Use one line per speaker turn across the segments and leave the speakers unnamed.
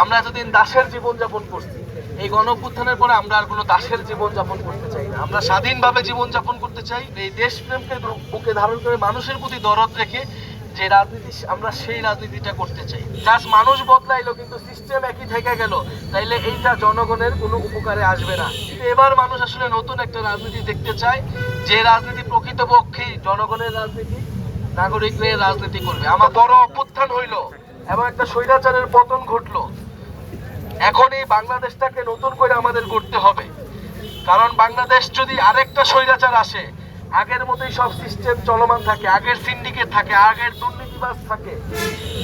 আমরা এতদিন দাসের জীবন যাপন করছি, এই গণঅভ্যুত্থানের পরে আমরা আর কোনো দাসের জীবন যাপন করতে চাই না। আমরা স্বাধীনভাবে জীবন যাপন করতে চাই। এই দেশপ্রেমকে বুকে ধারণ করে মানুষের প্রতি দরদ রেখে যে রাজনীতি, আমরা সেই রাজনীতিটা করতে চাই। জাস্ট মানুষ বদলাইলো কিন্তু সিস্টেম একই থেকে গেল, তাইলে এইটা জনগণের কোনো উপকারে আসবে না। কিন্তু এবার মানুষ আসলে নতুন একটা রাজনীতি দেখতে চায়, যে রাজনীতি প্রকৃতপক্ষে জনগণের রাজনীতি, নাগরিকদের রাজনীতি করবে। আমার বড় অভ্যুত্থান হইলো এবং একটা স্বৈরাচারের পতন ঘটলো। এখন এই বাংলাদেশটাকে নতুন করে আমাদের গড়তে হবে, কারণ বাংলাদেশ যদি আরেকটা স্বৈরাচার আসে, আগের মতোই সব সিস্টেম চলমান থাকে, আগের সিন্ডিকেট থাকে, আগের দুর্নীতিবাজ থাকে,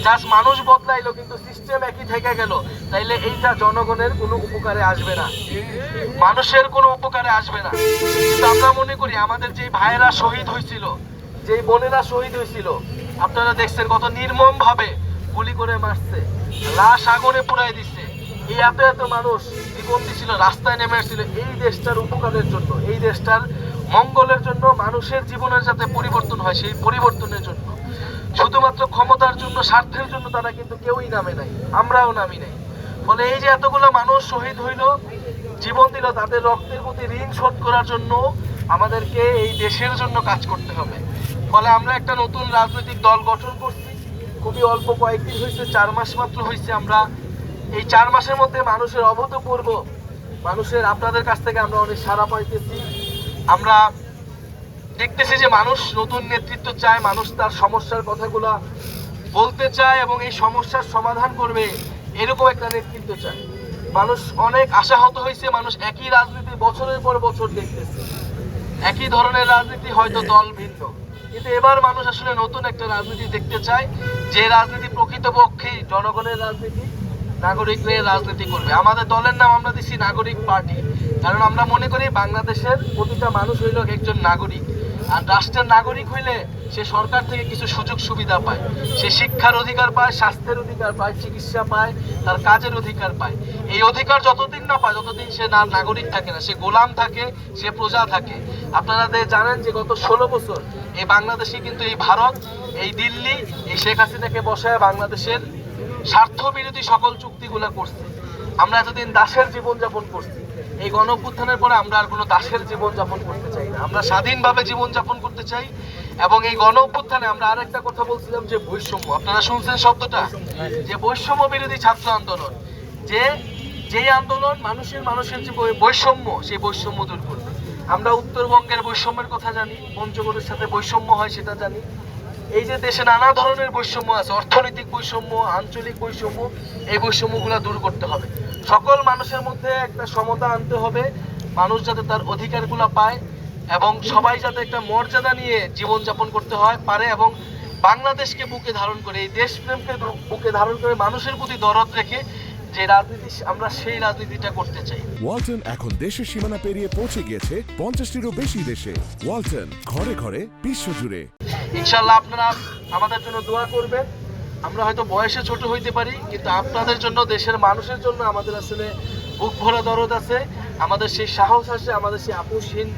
জাস্ট মানুষ বদলাইলো কিন্তু সিস্টেম একই থেকে গেল, তাইলে এইটা জনগণের কোনো উপকারে আসবে না, মানুষের কোনো উপকারে আসবে না। কিন্তু আমরা মনে করি আমাদের যে ভাইয়েরা শহীদ হয়েছিল, যে বোনেরা শহীদ হয়েছিল, আপনারা দেখছেন কত নির্মম ভাবে গুলি করে মারছে, লাশ আগুনে পুড়াই দিচ্ছে। এই এত এত মানুষ জীবন দিছিল, রাস্তায় নেমে আসছিল এই দেশটার উপকারের জন্য, এই দেশটার মঙ্গলের জন্য, মানুষের জীবনের যাতে পরিবর্তন হয় সেই পরিবর্তনের জন্য। শুধুমাত্র ক্ষমতার জন্য, স্বার্থের জন্য তারা কিন্তু কেউই নামে নাই, আমরাও নামি নাই। ফলে এই যে এতগুলো মানুষ শহীদ হইল, জীবন দিল, তাদের রক্তের প্রতি ঋণ শোধ করার জন্য আমাদেরকে এই দেশের জন্য কাজ করতে হবে। ফলে আমরা একটা নতুন রাজনৈতিক দল গঠন করছি, খুবই অল্প কয়েকদিন হয়েছে, 4 মাস মাত্র হয়েছে। আমরা এই 4 মাসের মধ্যে মানুষের অভূতপূর্ব, মানুষের আপনাদের কাছ থেকে আমরা অনেক সাড়া পাইতেছি। আমরা দেখতেছি যে মানুষ নতুন নেতৃত্ব চায়, মানুষ তার সমস্যার কথাগুলা বলতে চায় এবং এই সমস্যার সমাধান করবে, এরকম একটা নেতৃত্ব চায়। মানুষ অনেক আশাহত হয়েছে, মানুষ একই রাজনীতি বছরের পর বছর দেখতেছে, একই ধরনের রাজনীতি, হয়তো দল ভিন্ন, কিন্তু এবার মানুষ আসলে নতুন একটা রাজনীতি দেখতে চায়, যে রাজনীতি প্রকৃতপক্ষে জনগণের রাজনীতি, নাগরিকদের রাজনীতি করবে। আমাদের দলের নাম আমরা দিচ্ছি নাগরিক পার্টি, কারণ আমরা মনে করি বাংলাদেশের প্রতিটা মানুষ হইল একজন নাগরিক, আর রাষ্ট্রের নাগরিক হইলে সে সরকার থেকে কিছু সুযোগ সুবিধা পায়, সে শিক্ষার অধিকার পায়, স্বাস্থ্যের অধিকার পায়, চিকিৎসা পায়, তার কাজের অধিকার পায়। এই অধিকার যতদিন না পায় ততদিন সে নাগরিক থাকে না, সে গোলাম থাকে, সে প্রজা থাকে। আপনারা জানেন যে গত 16 বছর এই বাংলাদেশে কিন্তু এই ভারত, এই দিল্লি, এই শেখ হাসিনাকে বসায় বাংলাদেশের স্বার্থ বিরোধী সকল চুক্তিগুলা করছে। আমরা এতদিন দাসের জীবন যাপন করছি, এই গণঅভ্যুত্থানের পরে আমরা আর কোনো দাসের জীবন যাপন করতে চাই না। আমরা স্বাধীনভাবে জীবন যাপন করতে চাই। এবং এই গণঅভ্যুত্থানে আমরা আরেকটা কথা বলছিলাম যে বৈষম্য, আপনারা শুনছেন শব্দটা, যে বৈষম্য বিরোধী ছাত্র আন্দোলন, যেই আন্দোলন মানুষের যে বৈষম্য, সেই বৈষম্য দূর করবে। আমরা উত্তরবঙ্গের বৈষম্যের কথা জানি, পঞ্চগড়ের সাথে বৈষম্য হয় সেটা জানি। এই যে দেশে নানা ধরনের বৈষম্য আছে, অর্থনৈতিক বৈষম্য, আঞ্চলিক বৈষম্য, এই বৈষম্যগুলো দূর করতে হবে। সকল মানুষের মধ্যে একটা সমতা আনতে হবে, মানুষ যাতে তার অধিকারগুলো পায় এবং সবাই যাতে একটা মর্যাদা নিয়ে জীবনযাপন করতে হয় পারে, এবং বাংলাদেশকে বুকে ধারণ করে, এই দেশপ্রেমকে বুকে ধারণ করে মানুষের প্রতি দরদ রেখে যে রাজনীতি, আমরা সেই রাজনীতিটা করতে চাই।
ওয়ালটন এখন দেশের সীমানা পেরিয়ে পৌঁছে গিয়েছে 50টিরও বেশি দেশে। ওয়ালটন, ঘরে ঘরে, বিশ্বজুড়ে।
ইনশাআল্লাহ আপনারা আমাদের জন্য দোয়া করবেন। আমরা হয়তো বয়সে ছোট হইতে পারি, কিন্তু আপনাদের জন্য, দেশের মানুষের জন্য আমাদের আসলে বুক ভরা দরদ আছে, আমাদের সেই সাহস আছে, আমাদের সেই আপোষহীন,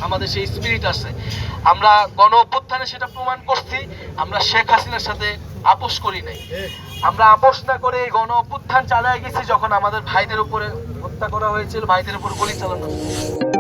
আমাদের সেই স্পিরিট আছে। আমরা গণ অভ্যুত্থানে সেটা প্রমাণ করছি, আমরা শেখ হাসিনার সাথে আপোষ করি নাই। আমরা আপোষ না করে এই গণ অভ্যুত্থান চালিয়ে গেছি, যখন আমাদের ভাইদের উপরে হত্যা করা হয়েছিল, ভাইদের উপর গুলি চালানো হয়েছিল।